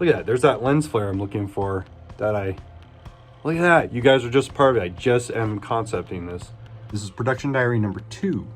Look at that. There's that lens flare I'm looking for that look at that. You guys are just part of it. I just am concepting this. This is production diary number 2.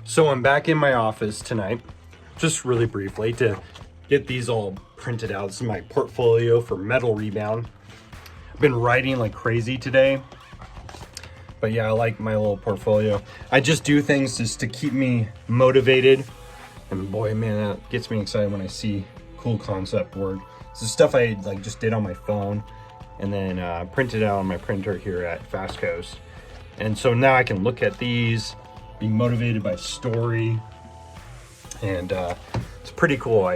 So I'm back in my office tonight, just really briefly to get these all printed out. This is my portfolio for Metal Rebound. I've been writing like crazy today, but yeah, I like my little portfolio. I just do things just to keep me motivated, and boy, man, that gets me excited when I see cool concept work. This is stuff I like just did on my phone and then printed out on my printer here at Fast Coast. And so now I can look at these, being motivated by story, and it's pretty cool.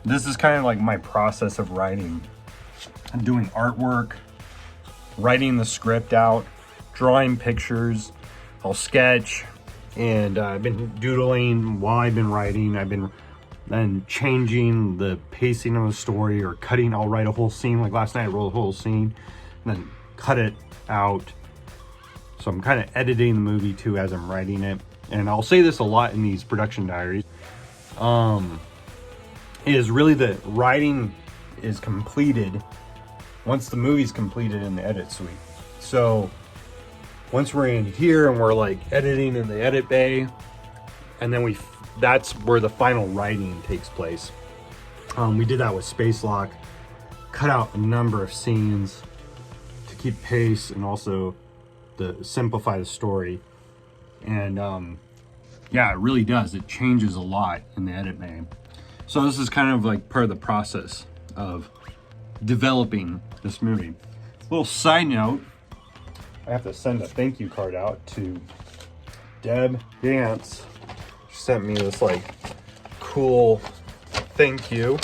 This is kind of like my process of writing. I'm doing artwork, writing the script out, drawing pictures, I'll sketch, and I've been doodling while I've been writing. I've been then changing the pacing of the story or cutting. I'll write a whole scene, like last night I wrote a whole scene and then cut it out. So I'm kind of editing the movie too as I'm writing it. And I'll say this a lot in these production diaries. Is really the writing is completed once the movie's completed in the edit suite. So once we're in here and we're like editing in the edit bay, and then that's where the final writing takes place. We did that with Space Lock, cut out a number of scenes to keep pace and also to simplify the story. And yeah, it really does. It changes a lot in the edit bay. So this is kind of like part of the process of developing this movie. Little side note, I have to send a thank you card out to Deb Dance. She sent me this like cool thank you,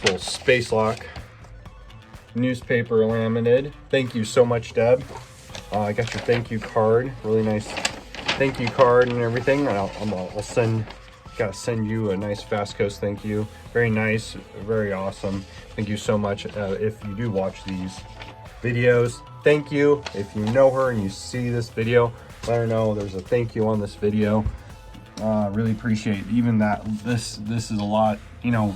little Space Lock newspaper laminated. Thank you so much, Deb. I got your thank you card, really nice thank you card and everything. And I'll gotta send you a nice Fast Coast thank you. Very nice, very awesome. Thank you so much. If you do watch these videos, thank you. If you know her and you see this video, let her know there's a thank you on this video. Really appreciate even that. This is a lot, you know,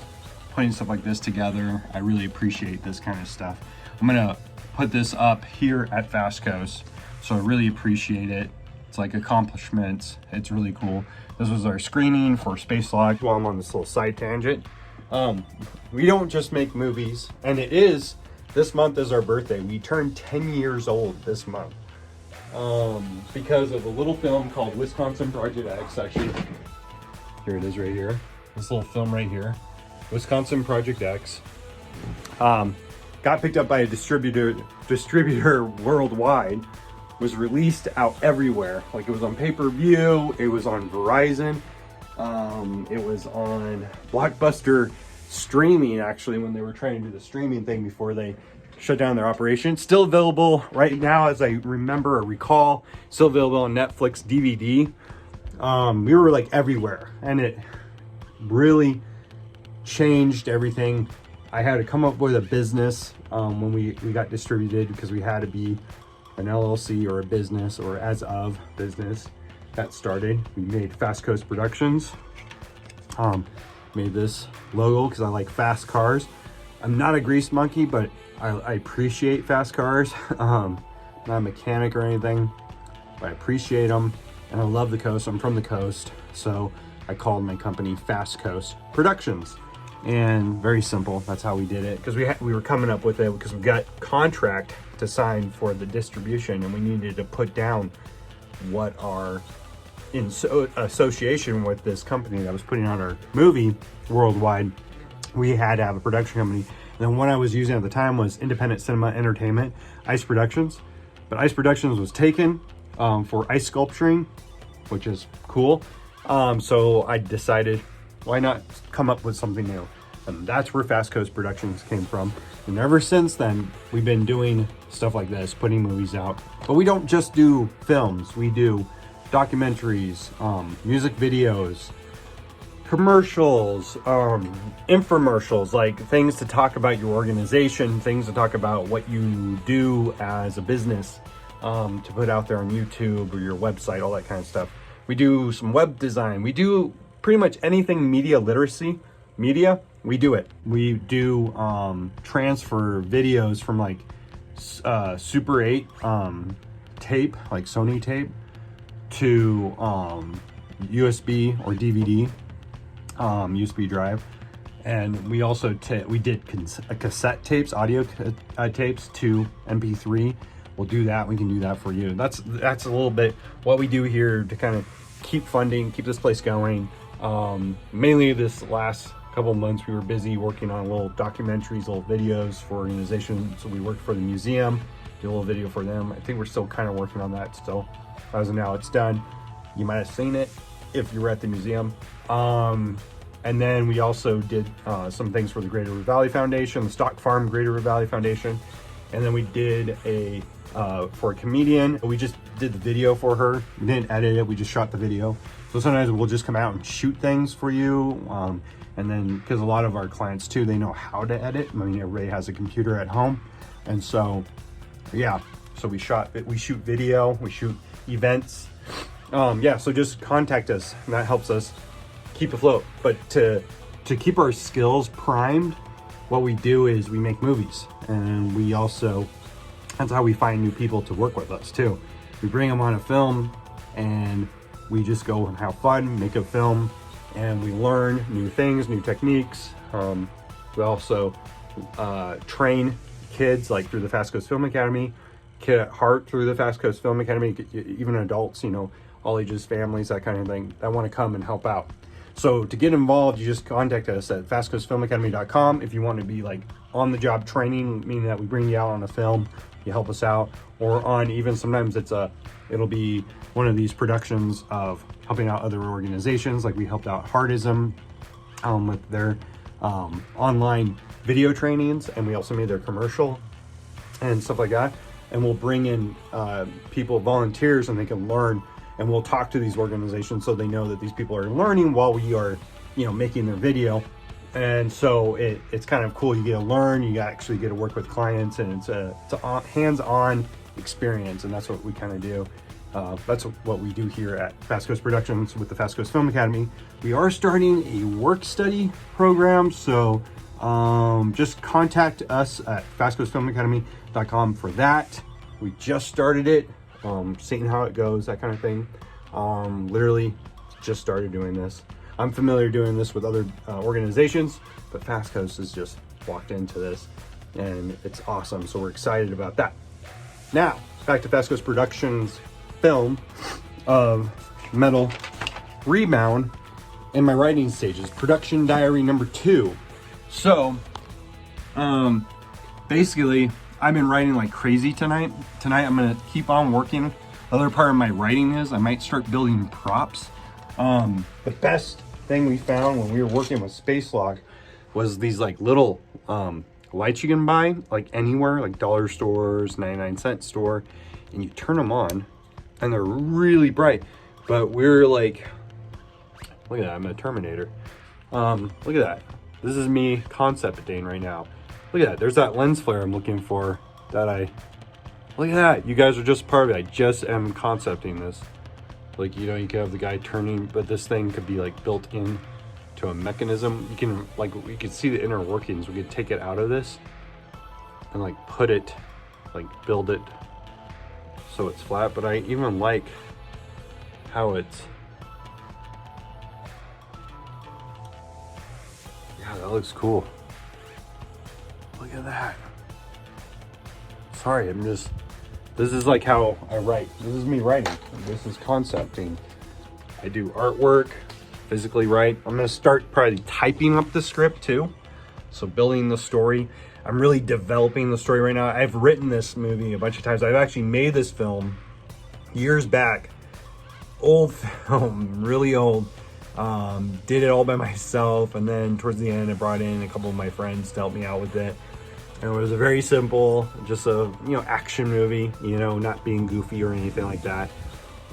putting stuff like this together. I really appreciate this kind of stuff. I'm gonna put this up here at Fast Coast, so I really appreciate it. It's like accomplishments. It's really cool. This was our screening for Space Lock. While I'm on this little side tangent, we don't just make movies, and this month is our birthday. We turned 10 years old this month because of a little film called Wisconsin Project X. Actually, here it is right here. This little film right here, Wisconsin Project X. Got picked up by a distributor worldwide, was released out everywhere. Like it was on pay-per-view, it was on Verizon, it was on Blockbuster streaming actually when they were trying to do the streaming thing before they shut down their operation. Still available right now, as I remember or recall, still available on Netflix DVD. We were like everywhere, and it really changed everything. I had to come up with a business when we got distributed, because we had to be an LLC or a business, or as of business. That started. We made Fast Coast Productions. Made this logo because I like fast cars. I'm not a grease monkey, but I appreciate fast cars. Not a mechanic or anything, but I appreciate them, and I love the coast. I'm from the coast, so I called my company Fast Coast Productions. And very simple, that's how we did it, because we were coming up with it because we got contract to sign for the distribution, and we needed to put down what our association with this company that was putting out our movie worldwide. We had to have a production company, and then what I was using at the time was Independent Cinema Entertainment, Ice Productions. But Ice Productions was taken for ice sculpturing, which is cool. So I decided, why not come up with something new? And that's where Fast Coast Productions came from. And ever since then, we've been doing stuff like this, putting movies out. But we don't just do films. We do documentaries, music videos, commercials, infomercials, like things to talk about your organization, things to talk about what you do as a business, to put out there on YouTube or your website, all that kind of stuff. We do some web design. We do pretty much anything media literacy, media, we do it. We do transfer videos from like Super 8 tape, like Sony tape, to USB or DVD, USB drive. And we also we did cassette tapes, audio tapes to MP3. We'll do that. We can do that for you. That's a little bit what we do here to kind of keep funding, keep this place going. Mainly this last couple months we were busy working on little documentaries, little videos for organizations. So we worked for the museum, did a little video for them. I think we're still kind of working on that still. As of now, it's done. You might have seen it if you were at the museum. And then we also did some things for the Greater River Valley Foundation, the Stock Farm Greater River Valley Foundation. And then we did for a comedian, we just did the video for her. We didn't edit it, we just shot the video. So sometimes we'll just come out and shoot things for you. And then, because a lot of our clients too, they know how to edit. I mean, everybody has a computer at home. And so, yeah, so we shoot video, we shoot events. Yeah, so just contact us, and that helps us keep afloat. But to keep our skills primed, what we do is we make movies, and we also, that's how we find new people to work with us too. We bring them on a film, and we just go and have fun, make a film, and we learn new things, new techniques. We also train kids, like through the Fast Coast Film Academy, kid at heart through the Fast Coast Film Academy, even adults, you know, all ages, families, that kind of thing, that want to come and help out. So to get involved, you just contact us at fastcoastfilmacademy.com if you want to be like on the job training, meaning that we bring you out on a film, you help us out, or on even sometimes it'll be one of these productions of helping out other organizations. Like we helped out Heartism with their online video trainings, and we also made their commercial and stuff like that. And we'll bring in people, volunteers, and they can learn, and we'll talk to these organizations so they know that these people are learning while we are, you know, making their video. And so it's kind of cool. You get to learn, you actually get to work with clients, and it's a hands-on experience, and that's what we kind of do. That's what we do here at Fast Coast Productions with the Fast Coast Film Academy. We are starting a work study program, so just contact us at fastcoastfilmacademy.com for that. We just started it, seeing how it goes, that kind of thing. Literally just started doing this. I'm familiar doing this with other organizations, but Fast Coast has just walked into this, and it's awesome. So we're excited about that. Now, back to Fast Coast Productions film of Metal Rebound in my writing stages, production diary number 2. So, basically, I've been writing like crazy tonight. Tonight, I'm gonna keep on working. The other part of my writing is I might start building props. The best thing we found when we were working with Space Lock was these like little lights you can buy like anywhere, like dollar stores, 99-cent store, and you turn them on and they're really bright. But we're like, look at that, I'm a Terminator. Look at that. This is me concepting right now. Look at that, there's that lens flare I'm looking for that look at that. You guys are just part of it. I just am concepting this. Like, you know, you could have the guy turning, but this thing could be like built in to a mechanism. You can, like, we could see the inner workings. We could take it out of this and like put it, like build it so it's flat. But I even like how it's, yeah, that looks cool. Look at that. Sorry, this is like how I write. This is me writing. This is concepting. I do artwork, physically write. I'm gonna start probably typing up the script too. So building the story. I'm really developing the story right now. I've written this movie a bunch of times. I've actually made this film years back. Old film, really old. Did it all by myself, and then towards the end I brought in a couple of my friends to help me out with it. And it was a very simple, just a, you know, action movie, you know, not being goofy or anything like that.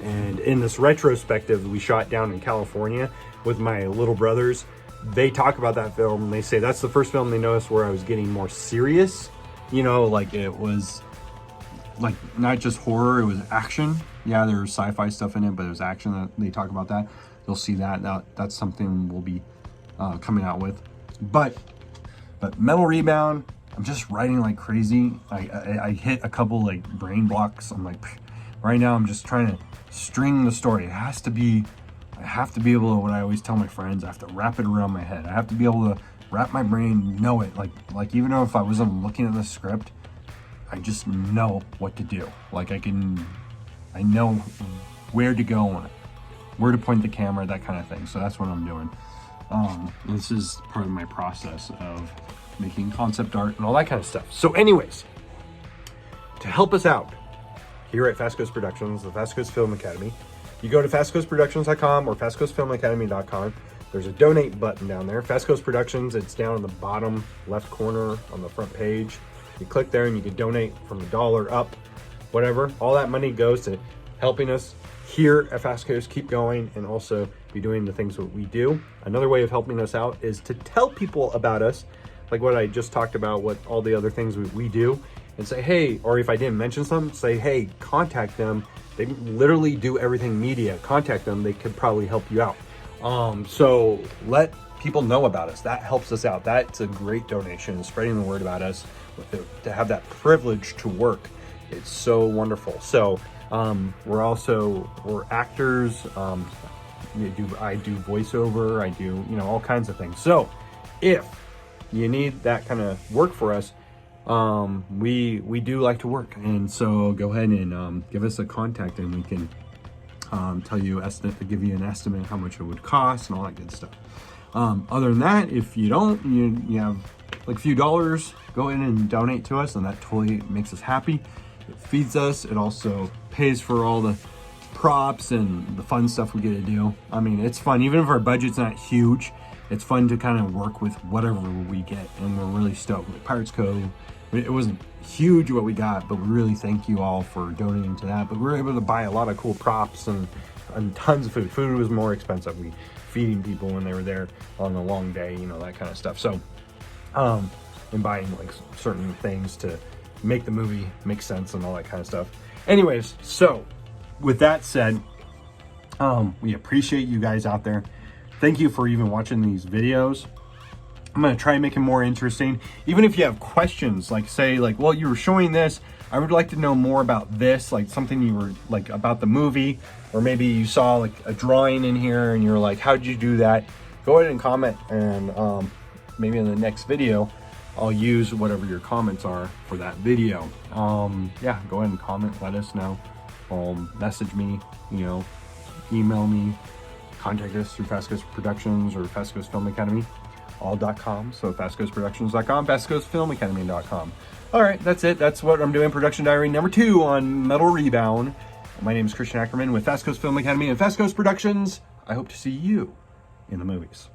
And in this retrospective we shot down in California with my little brothers, they talk about that film and they say that's the first film they noticed where I was getting more serious. You know, like it was like not just horror, it was action. Yeah, there was sci-fi stuff in it, but it was action. That they talk about that. You'll see that. That's something we'll be coming out with. But Metal Rebound, I'm just writing like crazy. I hit a couple like brain blocks. I'm like, right now I'm just trying to string the story. I have to be able to, what I always tell my friends, I have to wrap it around my head. I have to be able to wrap my brain, know it. Like even though if I wasn't looking at the script, I just know what to do. Like I know where to go, where to point the camera, that kind of thing. So that's what I'm doing. This is part of my process of making concept art and all that kind of stuff. So anyways, to help us out here at Fast Coast Productions, the Fast Coast Film Academy, you go to fastcoastproductions.com or fastcoastfilmacademy.com. There's a donate button down there. Fast Coast Productions, it's down in the bottom left corner on the front page. You click there and you can donate from $1 up, whatever. All that money goes to helping us here at Fast Coast keep going and also be doing the things that we do. Another way of helping us out is to tell people about us, like what I just talked about, what all the other things we do, and say, hey, or if I didn't mention some, say, hey, contact them. They literally do everything media. Contact them. They could probably help you out. So let people know about us. That helps us out. That's a great donation, spreading the word about us, to have that privilege to work. It's so wonderful. So we're actors. I do voiceover. I do, you know, all kinds of things. So if you need that kind of work for us, we do like to work, and so go ahead and give us a contact, and we can give you an estimate how much it would cost and all that good stuff. Other than that, if you don't, you have like a few dollars, go in and donate to us, and that totally makes us happy. It feeds us. It also pays for all the props and the fun stuff we get to do. I mean, it's fun. Even if our budget's not huge, it's fun to kind of work with whatever we get, and we're really stoked. Like Pirates Cove, it wasn't huge what we got, but we really thank you all for donating to that. But we were able to buy a lot of cool props and tons of food. Food was more expensive. We feeding people when they were there on a long day, you know, that kind of stuff. So, and buying like certain things to make the movie make sense and all that kind of stuff. Anyways, so with that said, we appreciate you guys out there. Thank you for even watching these videos. I'm going to try and make it more interesting. Even if you have questions, like say like, well, you were showing this, I would like to know more about this, like something you were like about the movie, or maybe you saw like a drawing in here and you're like, how did you do that? Go ahead and comment, and maybe in the next video, I'll use whatever your comments are for that video. Yeah, go ahead and comment, let us know. Message me, you know, email me, contact us through Fast Coast Productions or Fast Coast Film Academy, all.com. So fastcoastproductions.com, fastcoastfilmacademy.com. All right, that's it. That's what I'm doing. Production diary number 2 on Metal Rebound. My name is Christian Ackerman with Fast Coast Film Academy and Fast Coast Productions. I hope to see you in the movies.